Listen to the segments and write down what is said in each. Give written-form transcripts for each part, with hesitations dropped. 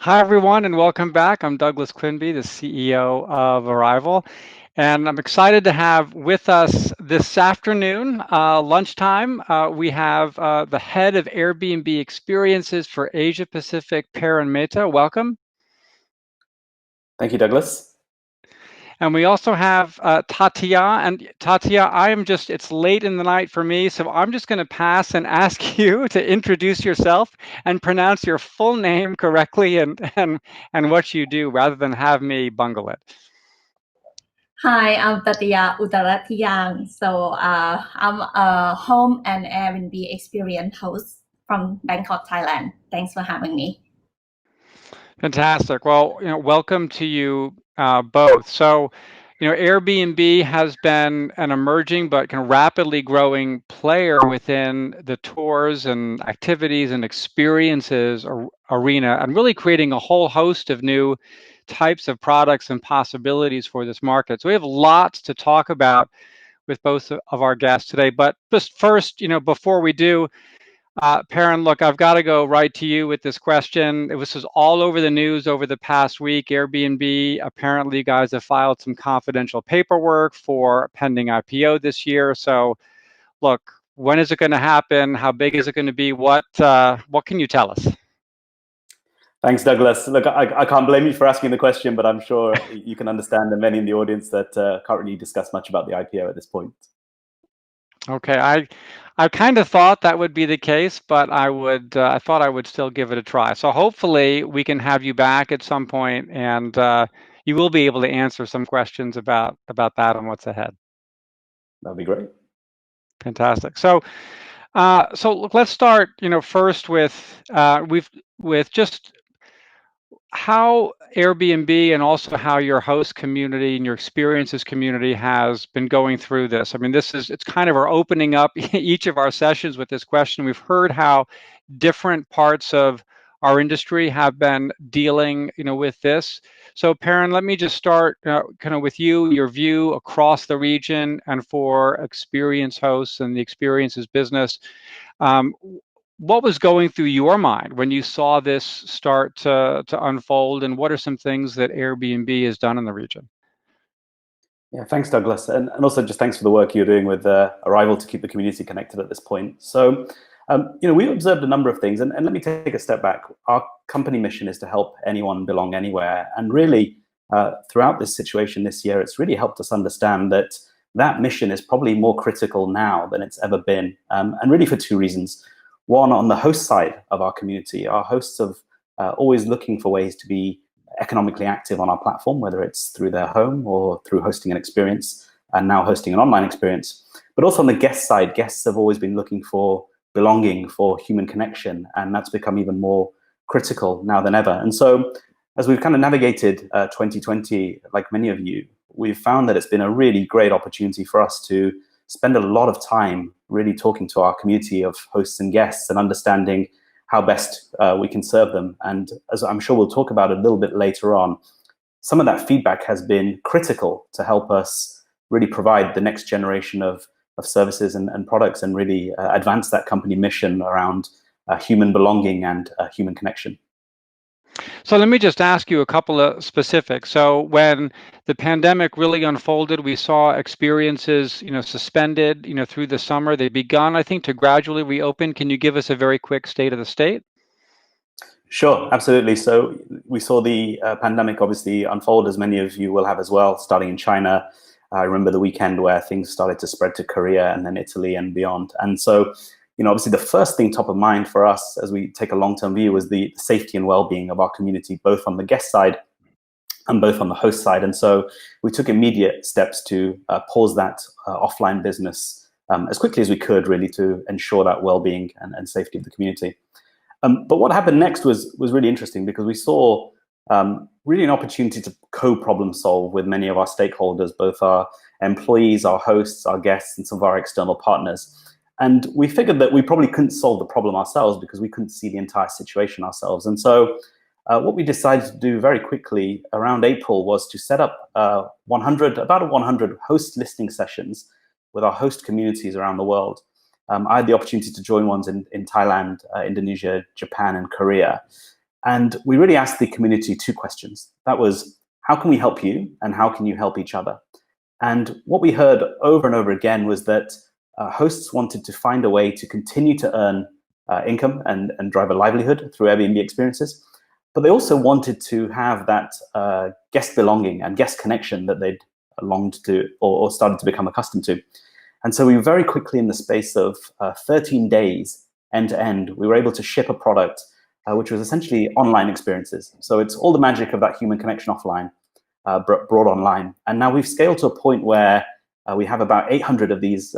Hi, everyone, and welcome back. I'm Douglas Quinby, the CEO of Arival, and I'm excited to have with us this afternoon, lunchtime, we have the head of Airbnb experiences for Asia Pacific, Parin Mehta. Welcome. Thank you, Douglas. And we also have Tatia. And Tatia, it's late in the night for me, so I'm just going to pass and ask you to introduce yourself and pronounce your full name correctly and what you do rather than have me bungle it. Hi, I'm Tatia Uttaratiyang. I'm a home and Airbnb experience host from Bangkok, Thailand. Thanks for having me. Fantastic. Well, welcome to you both. So, Airbnb has been an emerging but kind of rapidly growing player within the tours and activities and experiences arena, and really creating a whole host of new types of products and possibilities for this market. So we have lots to talk about with both of our guests today. But just first, before we do, Parin, look, I've got to go right to you with this question. This was all over the news over the past week. Airbnb, apparently you guys have filed some confidential paperwork for pending IPO this year. So look, when is it going to happen? How big is it going to be? What can you tell us? Thanks, Douglas. Look, I can't blame you for asking the question, but I'm sure you can understand, and many in the audience, that can't really discuss much about the IPO at this point. Okay, I kind of thought that would be the case, but I thought I would still give it a try. So hopefully we can have you back at some point, and you will be able to answer some questions about that and what's ahead. That'd be great. Fantastic. So look, let's start. First with just how Airbnb and also how your host community and your experiences community has been going through this. I mean, it's kind of our opening up each of our sessions with this question. We've heard how different parts of our industry have been dealing, with this. So, Parin, let me just start kind of with you, your view across the region and for experience hosts and the experiences business. What was going through your mind when you saw this start to unfold, and what are some things that Airbnb has done in the region? Yeah, thanks, Douglas. And also just thanks for the work you're doing with Arival to keep the community connected at this point. So, we observed a number of things, and let me take a step back. Our company mission is to help anyone belong anywhere. And really, throughout this situation this year, it's really helped us understand that that mission is probably more critical now than it's ever been, and really for two reasons. One, on the host side of our community, our hosts are always looking for ways to be economically active on our platform, whether it's through their home or through hosting an experience, and now hosting an online experience. But also on the guest side, guests have always been looking for belonging, for human connection, and that's become even more critical now than ever. And so as we've kind of navigated 2020, like many of you, we've found that it's been a really great opportunity for us to spend a lot of time really talking to our community of hosts and guests and understanding how best we can serve them. And as I'm sure we'll talk about a little bit later on, some of that feedback has been critical to help us really provide the next generation of services and products, and really advance that company mission around human belonging and human connection. So let me just ask you a couple of specifics. So when the pandemic really unfolded, we saw experiences, suspended, through the summer. They've begun, I think, to gradually reopen. Can you give us a very quick state of the state? Sure, absolutely. So we saw the pandemic obviously unfold, as many of you will have as well, starting in China. I remember the weekend where things started to spread to Korea and then Italy and beyond. And so, obviously the first thing top of mind for us as we take a long-term view was the safety and well-being of our community, both on the guest side and both on the host side. And so we took immediate steps to pause that offline business as quickly as we could, really, to ensure that well-being and safety of the community. But what happened next was really interesting, because we saw really an opportunity to co-problem solve with many of our stakeholders, both our employees, our hosts, our guests, and some of our external partners. And we figured that we probably couldn't solve the problem ourselves because we couldn't see the entire situation ourselves. And so what we decided to do very quickly around April was to set up about 100 host listening sessions with our host communities around the world. I had the opportunity to join ones in Thailand, Indonesia, Japan, and Korea. And we really asked the community two questions. That was, how can we help you, and how can you help each other? And what we heard over and over again was that hosts wanted to find a way to continue to earn income and drive a livelihood through Airbnb experiences. But they also wanted to have that guest belonging and guest connection that they'd longed to or started to become accustomed to. And so we very quickly, in the space of 13 days, end to end, we were able to ship a product which was essentially online experiences. So it's all the magic of that human connection offline brought online. And now we've scaled to a point where we have about 800 of these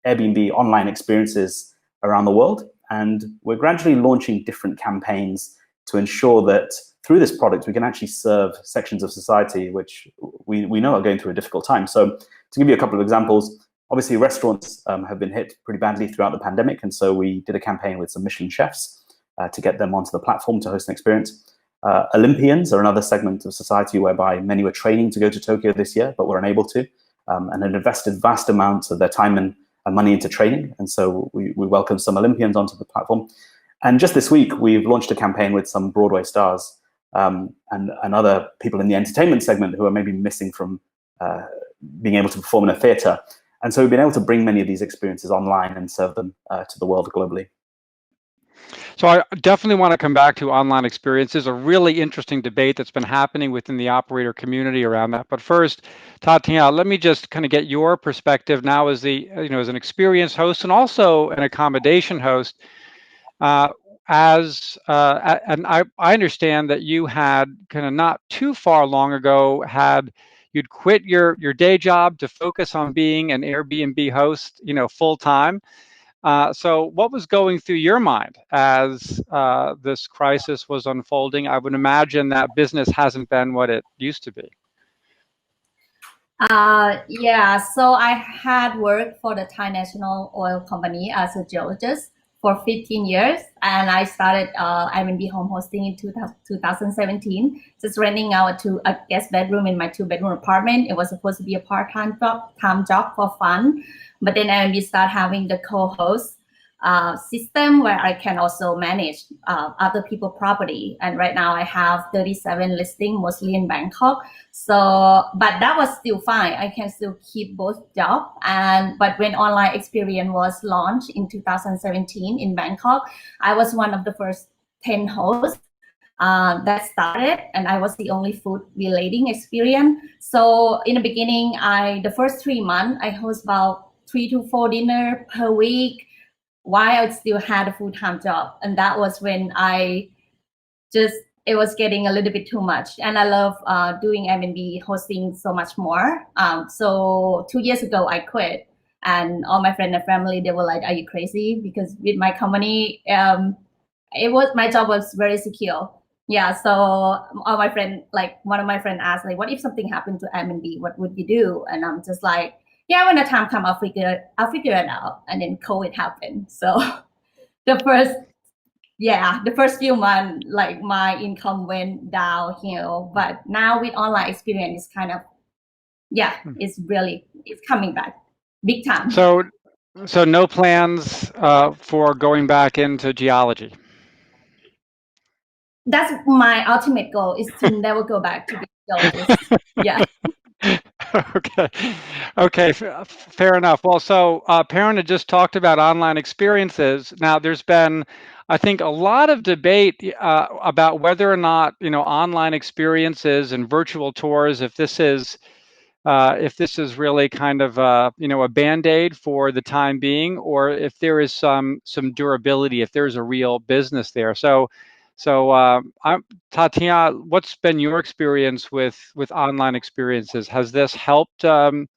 Airbnb online experiences around the world. And we're gradually launching different campaigns to ensure that through this product, we can actually serve sections of society which we know are going through a difficult time. So to give you a couple of examples, obviously restaurants have been hit pretty badly throughout the pandemic. And so we did a campaign with some Michelin chefs to get them onto the platform to host an experience. Olympians are another segment of society whereby many were training to go to Tokyo this year, but were unable to, and had invested vast amounts of their time and money into training. And so we welcomed some Olympians onto the platform. And just this week, we've launched a campaign with some Broadway stars and other people in the entertainment segment who are maybe missing from being able to perform in a theater. And so we've been able to bring many of these experiences online and serve them to the world globally. So I definitely want to come back to online experiences, a really interesting debate that's been happening within the operator community around that. But first, Tatiana, let me just kind of get your perspective now as as an experienced host and also an accommodation host. And I understand that you had kind of not too far long ago you'd quit your day job to focus on being an Airbnb host, full time. So what was going through your mind as this crisis was unfolding? I would imagine that business hasn't been what it used to be. Yeah, so I had worked for the Thai National Oil Company as a geologist for 15 years, and I started Airbnb home hosting in 2017, just renting out a guest bedroom in my 2-bedroom apartment. It was supposed to be a part-time job for fun, but then Airbnb started having the co-host system where I can also manage other people's property. And right now I have 37 listings, mostly in Bangkok. So, but that was still fine. I can still keep both jobs. But when online experience was launched in 2017 in Bangkok, I was one of the first 10 hosts that started, and I was the only food relating experience. So in the beginning, the first 3 months, I host about 3 to 4 dinner per week, while I still had a full-time job. And that was when it was getting a little bit too much. And I love doing Airbnb hosting so much more. So 2 years ago, I quit. And all my friends and family, they were like, are you crazy? Because with my company, my job was very secure. Yeah, so all my friends, like one of my friends asked, like, what if something happened to Airbnb? What would you do? And I'm just like, yeah, when the time comes, I'll figure it out. And then COVID happened. So the first few months, like my income went downhill. But now with online experience, it's kind of, it's coming back big time. So no plans for going back into geology? That's my ultimate goal, is to never go back to be a geologist. Yeah. Okay, fair enough. Well, so Parin had just talked about online experiences. Now, there's been, I think, a lot of debate about whether or not online experiences and virtual tours, if this is really kind of a Band-Aid for the time being, or if there is some durability, if there's a real business there. So Tatiana, what's been your experience with online experiences? Has this helped? Do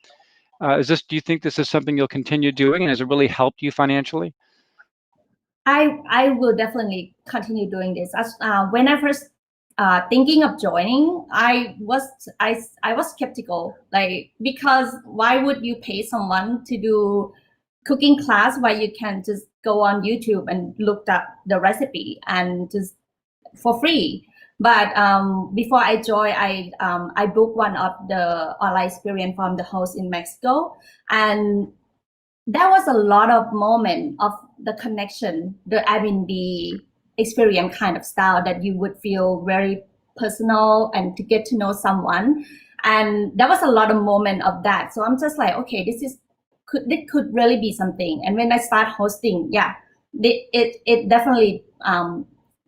you think this is something you'll continue doing, and has it really helped you financially? I will definitely continue doing this. When I first thinking of joining, I was skeptical, like, because why would you pay someone to do cooking class while you can just go on YouTube and look up the recipe and just for free? But before I joined, I booked one of the online experience from the host in Mexico, and there was a lot of moment of the connection, the Airbnb experience kind of style that you would feel very personal and to get to know someone. And there was a lot of moment of that. So I'm just like, okay, this could really be something. And when I start hosting, yeah, it definitely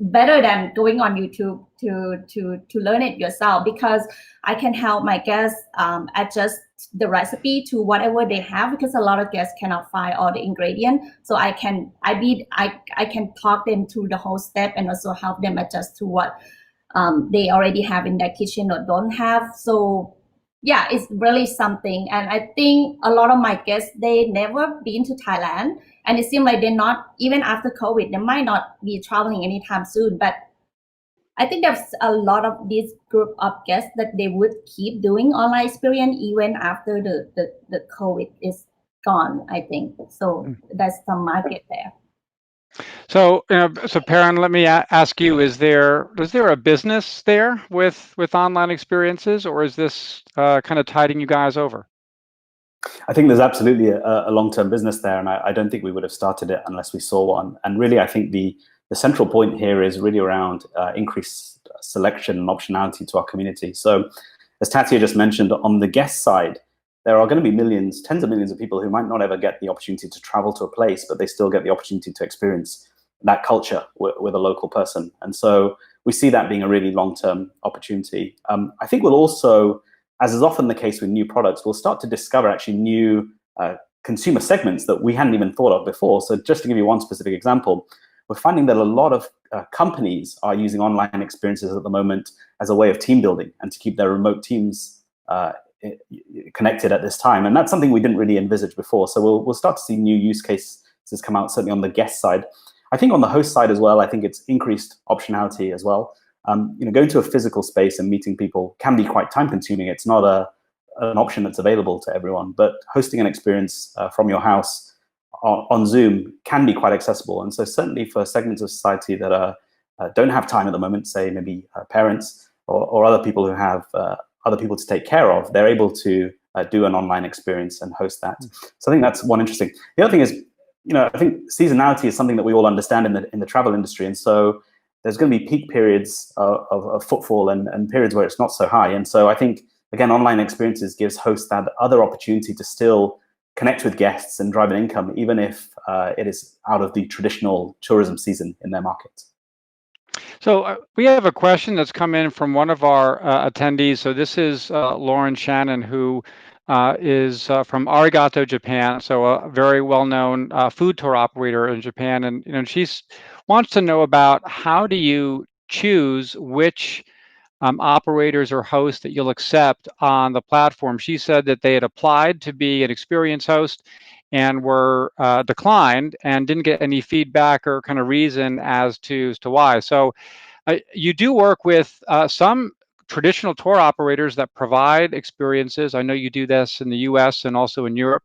better than going on YouTube to learn it yourself, because I can help my guests adjust the recipe to whatever they have, because a lot of guests cannot find all the ingredients. So I can talk them through the whole step and also help them adjust to what they already have in their kitchen or don't have. So yeah, it's really something. And I think a lot of my guests, they never been to Thailand, and it seems like they're not, even after COVID, they might not be traveling anytime soon. But I think there's a lot of this group of guests that they would keep doing online experience even after the COVID is gone, I think. So that's the market there. So, so Parin, let me ask you: is there a business there with online experiences, or is this kind of tiding you guys over? I think there's absolutely a long-term business there, and I don't think we would have started it unless we saw one. And really, I think the central point here is really around increased selection and optionality to our community. So, as Tatia just mentioned, on the guest side, there are going to be millions, tens of millions of people who might not ever get the opportunity to travel to a place, but they still get the opportunity to experience that culture with a local person. And so we see that being a really long-term opportunity. I think we'll also, as is often the case with new products, we'll start to discover actually new consumer segments that we hadn't even thought of before. So just to give you one specific example, we're finding that a lot of companies are using online experiences at the moment as a way of team building and to keep their remote teams connected at this time. And that's something we didn't really envisage before. So we'll start to see new use cases come out, certainly on the guest side. I think on the host side as well, I think it's increased optionality as well. Going to a physical space and meeting people can be quite time consuming. It's not an option that's available to everyone, but hosting an experience from your house on Zoom can be quite accessible. And so certainly for segments of society that don't have time at the moment, say maybe parents or other people who have other people to take care of, they're able to do an online experience and host that. So I think that's one interesting. The other thing is, I think seasonality is something that we all understand in the travel industry. And so there's going to be peak periods of footfall and periods where it's not so high. And so I think, again, online experiences gives hosts that other opportunity to still connect with guests and drive an income, even if it is out of the traditional tourism season in their market. So we have a question that's come in from one of our attendees. So this is Lauren Shannon, who is from Arigato, Japan. So a very well-known food tour operator in Japan, and she wants to know about how do you choose which operators or hosts that you'll accept on the platform. She said that they had applied to be an experience host and were declined and didn't get any feedback or kind of reason as to why. So you do work with some traditional tour operators that provide experiences. I know you do this in the US and also in Europe.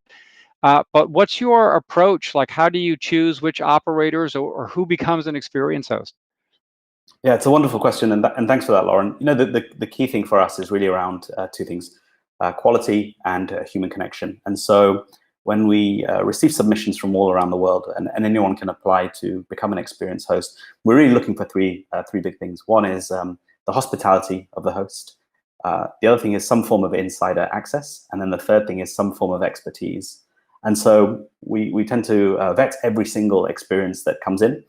But what's your approach? Like, how do you choose which operators or who becomes an experience host? Yeah, it's a wonderful question, and thanks for that, Lauren. The key thing for us is really around two things: quality and human connection. And so when we receive submissions from all around the world, and anyone can apply to become an experience host, we're really looking for three big things. One is the hospitality of the host. The other thing is some form of insider access, and then the third thing is some form of expertise. And so we tend to vet every single experience that comes in.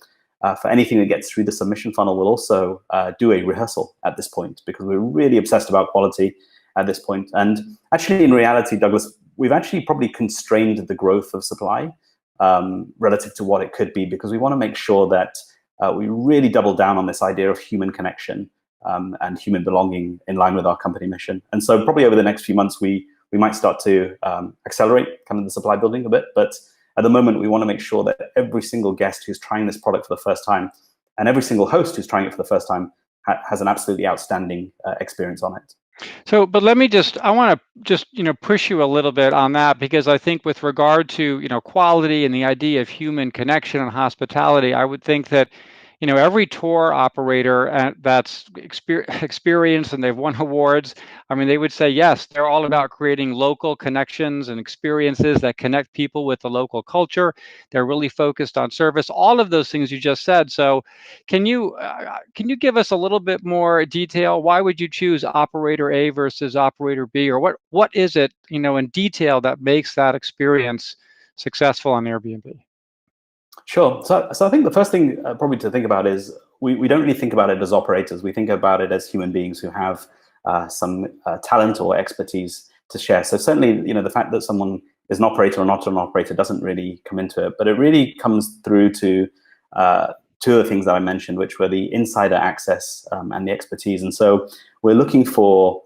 For anything that gets through the submission funnel, we'll also do a rehearsal at this point, because we're really obsessed about quality at this point. And actually, in reality, Douglas, we've actually probably constrained the growth of supply relative to what it could be, because we want to make sure that we really double down on this idea of human connection and human belonging in line with our company mission. And so probably over the next few months, we might start to accelerate kind of the supply building a bit. But at the moment, we want to make sure that every single guest who's trying this product for the first time and every single host who's trying it for the first time has an absolutely outstanding experience on it. So, but I want to just, push you a little bit on that, because I think with regard to, quality and the idea of human connection and hospitality, I would think that, every tour operator that's experienced and they've won awards, I mean, they would say, yes, they're all about creating local connections and experiences that connect people with the local culture. They're really focused on service, all of those things you just said. So can you give us a little bit more detail? Why would you choose operator A versus operator B? Or what is it, in detail that makes that experience successful on Airbnb? Sure. So I think the first thing probably to think about is we don't really think about it as operators. We think about it as human beings who have some talent or expertise to share. So certainly, the fact that someone is an operator or not an operator doesn't really come into it, but it really comes through to two of the things that I mentioned, which were the insider access and the expertise. And so we're looking for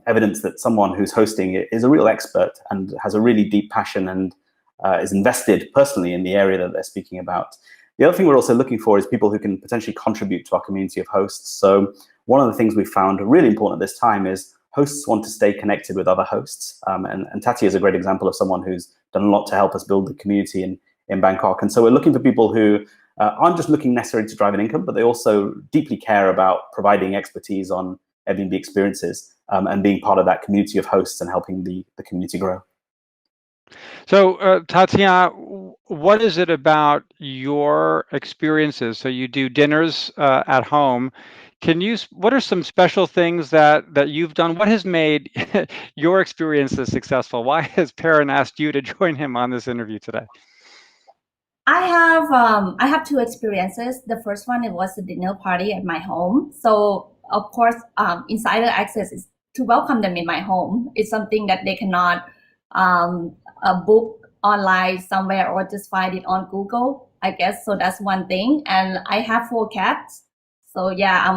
evidence that someone who's hosting it is a real expert and has a really deep passion and is invested personally in the area that they're speaking about. The other thing we're also looking for is people who can potentially contribute to our community of hosts. So one of the things we've found really important at this time is hosts want to stay connected with other hosts. And Tati is a great example of someone who's done a lot to help us build the community in Bangkok. And so we're looking for people who aren't just looking necessarily to drive an income, but they also deeply care about providing expertise on Airbnb experiences and being part of that community of hosts and helping the community grow. So, Tatiana, what is it about your experiences? So you do dinners at home. What are some special things that you've done? What has made your experiences successful? Why has Parin asked you to join him on this interview today? I have two experiences. The first one, it was a dinner party at my home. So of course, insider access is to welcome them in my home. It's something that they cannot book online somewhere or just find it on Google, I guess. So that's one thing. And I have 4 cats. So yeah,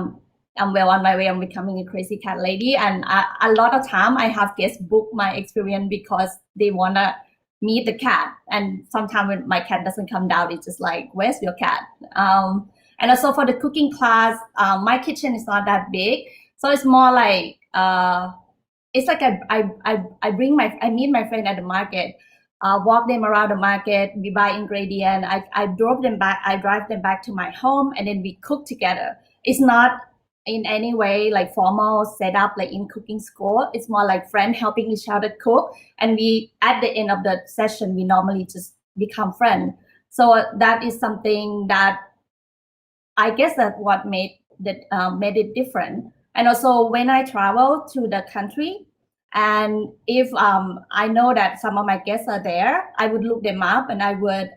I'm well on my way. I'm becoming a crazy cat lady. And a lot of time I have guests book my experience because they want to meet the cat. And sometimes when my cat doesn't come down, it's just like, where's your cat? And also for the cooking class, my kitchen is not that big. So it's more like, it's like I meet my friend at the market, walk them around the market, we buy ingredient, I drive them back to my home, and then we cook together. It's not in any way like formal setup like in cooking school. It's more like friend helping each other cook, and we at the end of the session we normally just become friends. So that is something that I guess that what made it different. And also when I travel to the country, and if I know that some of my guests are there, I would look them up and I would,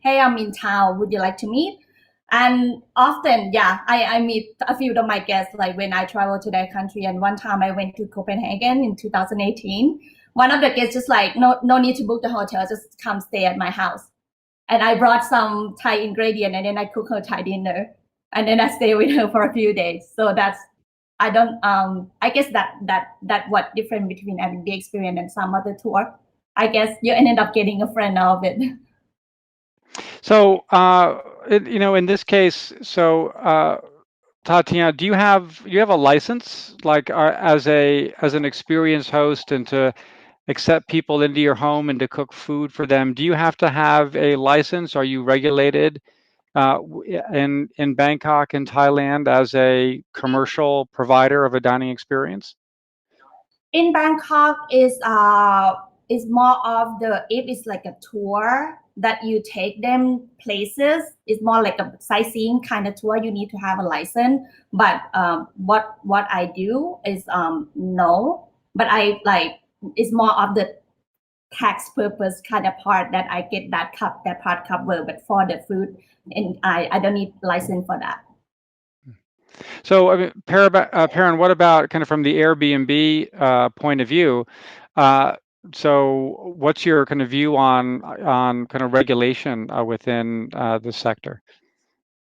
hey, I'm in town, would you like to meet? And often, yeah, I meet a few of my guests, like when I travel to their country. And one time I went to Copenhagen in 2018. One of the guests just like, no need to book the hotel, just come stay at my house. And I brought some Thai ingredient, and then I cook her Thai dinner. And then I stay with her for a few days. So that's, I guess that what different between Airbnb experience and some other tour. I guess you ended up getting a friend out of it. So, in this case, Tatiana, do you have a license, like as an experienced host, and to accept people into your home and to cook food for them? Do you have to have a license? Are you regulated in Bangkok and Thailand as a commercial provider of a dining experience? In Bangkok is more of if it's like a tour that you take them places, it's more like a sightseeing kind of tour. You need to have a license. But what I do is no, but I like, it's more of the tax purpose kind of part that I get that part covered. But for the food, and I don't need license for that. So, I mean, Parin, what about kind of from the Airbnb point of view? So, what's your kind of view on kind of regulation within the sector?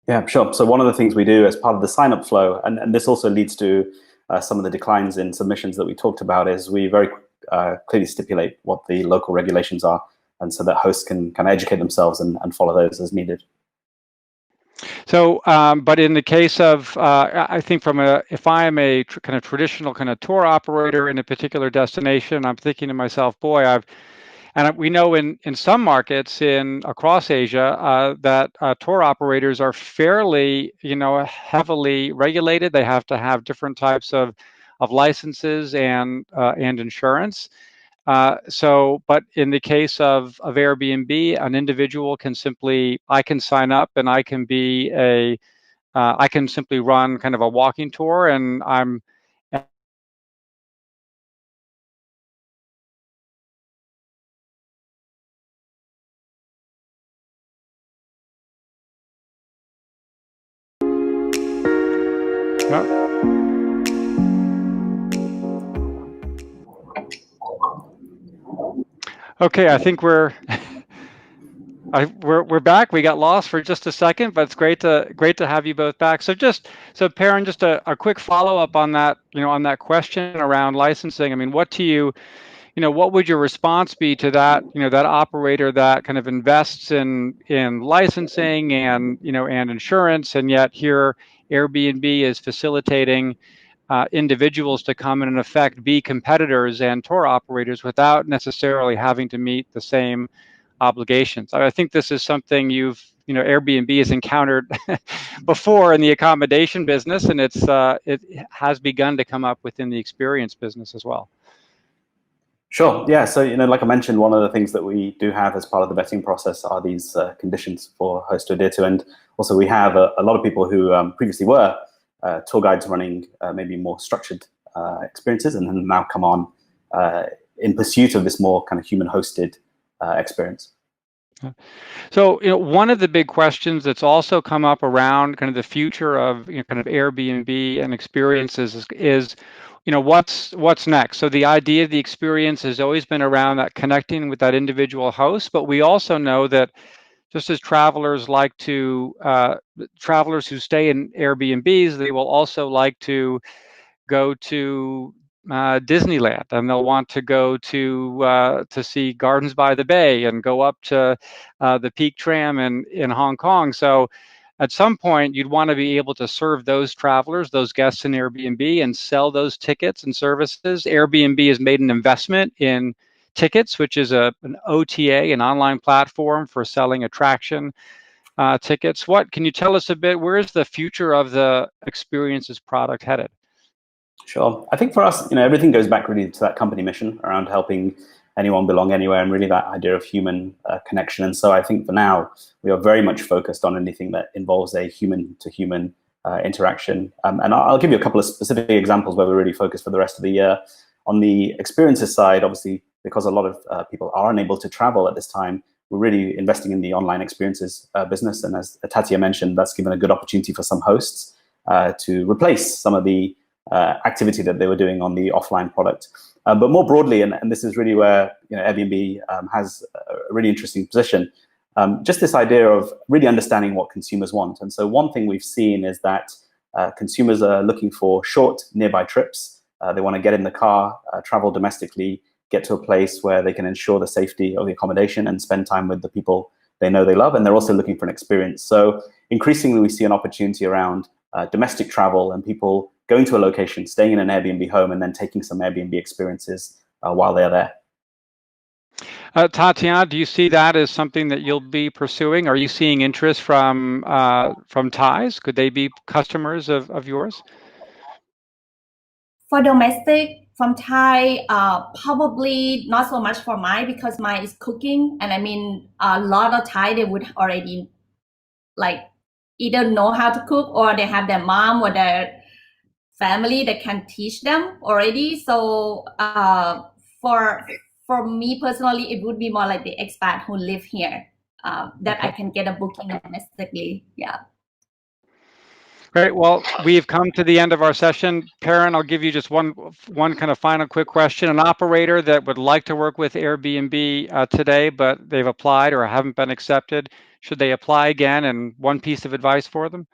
Yeah, sure. So one of the things we do as part of the sign-up flow, and this also leads to some of the declines in submissions that we talked about, is we very clearly stipulate what the local regulations are, and so that hosts can kind of educate themselves and follow those as needed. So, but in the case of, I think if I am a traditional kind of tour operator in a particular destination, I'm thinking to myself, boy, And we know in some markets across Asia that tour operators are fairly, heavily regulated. They have to have different types of licenses and insurance. But in the case of Airbnb, an individual I can sign up and I can simply run kind of a walking tour, and I'm. Okay, I think we're back. We got lost for just a second, but it's great to have you both back. So Parin, just a quick follow up on that, on that question around licensing. I mean, what would your response be to that, that operator that kind of invests in licensing and and insurance, and yet here Airbnb is facilitating individuals to come and in effect be competitors and tour operators without necessarily having to meet the same obligations. I think this is something Airbnb has encountered before in the accommodation business, and it has begun to come up within the experience business as well. Sure. Yeah. So, like I mentioned, one of the things that we do have as part of the vetting process are these conditions for hosts to adhere to. And also we have a lot of people who previously were tour guides running maybe more structured experiences, and then now come on in pursuit of this more kind of human hosted experience. So, one of the big questions that's also come up around kind of the future of kind of Airbnb and experiences is what's next. So the idea of the experience has always been around that connecting with that individual host, but we also know that just as travelers travelers who stay in Airbnbs, they will also like to go to Disneyland, and they'll want to go to see Gardens by the Bay and go up to the Peak Tram in Hong Kong. So at some point, you'd want to be able to serve those travelers, those guests in Airbnb, and sell those tickets and services. Airbnb has made an investment in Tickets, which is an OTA, an online platform for selling attraction tickets. What can you tell us a bit? Where is the future of the experiences product headed? Sure. I think for us, everything goes back really to that company mission around helping anyone belong anywhere, and really that idea of human connection. And so I think for now, we are very much focused on anything that involves a human-to-human interaction. And I'll give you a couple of specific examples where we're really focused for the rest of the year. On the experiences side, obviously, because a lot of people are unable to travel at this time, we're really investing in the online experiences business. And as Tatia mentioned, that's given a good opportunity for some hosts to replace some of the activity that they were doing on the offline product. But more broadly, and this is really where Airbnb has a really interesting position, just this idea of really understanding what consumers want. And so one thing we've seen is that consumers are looking for short, nearby trips. They want to get in the car, travel domestically, get to a place where they can ensure the safety of the accommodation and spend time with the people they know they love. And they're also looking for an experience. So increasingly, we see an opportunity around domestic travel and people going to a location, staying in an Airbnb home, and then taking some Airbnb experiences while they're there. Tatiana, do you see that as something that you'll be pursuing? Are you seeing interest from Thais? Could they be customers of yours? For domestic, from Thai, probably not so much for mine, because mine is cooking. And I mean, a lot of Thai, they would already either know how to cook, or they have their mom or their family that can teach them already. So for me personally, it would be more like the expat who live here that I can get a booking domestically. Yeah. Great. Well, we've come to the end of our session. Parin, I'll give you just one kind of final quick question. An operator that would like to work with Airbnb today, but they've applied or haven't been accepted, should they apply again? And one piece of advice for them?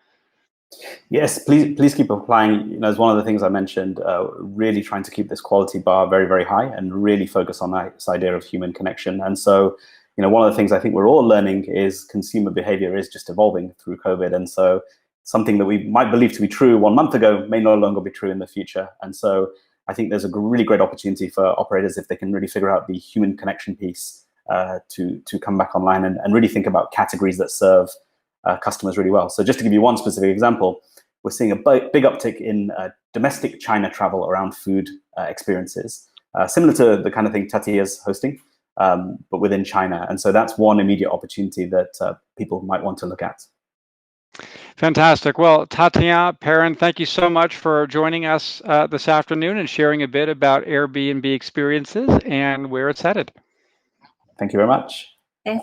Yes, please keep applying. As one of the things I mentioned, really trying to keep this quality bar very, very high, and really focus on this idea of human connection. And so, one of the things I think we're all learning is consumer behavior is just evolving through COVID. And so something that we might believe to be true 1 month ago may no longer be true in the future. And so I think there's a really great opportunity for operators if they can really figure out the human connection piece to come back online and really think about categories that serve customers really well. So just to give you one specific example, we're seeing a big uptick in domestic China travel around food experiences, similar to the kind of thing Tati is hosting, but within China. And so that's one immediate opportunity that people might want to look at. Fantastic. Well, Tatiana, Parin, thank you so much for joining us this afternoon and sharing a bit about Airbnb experiences and where it's headed. Thank you very much.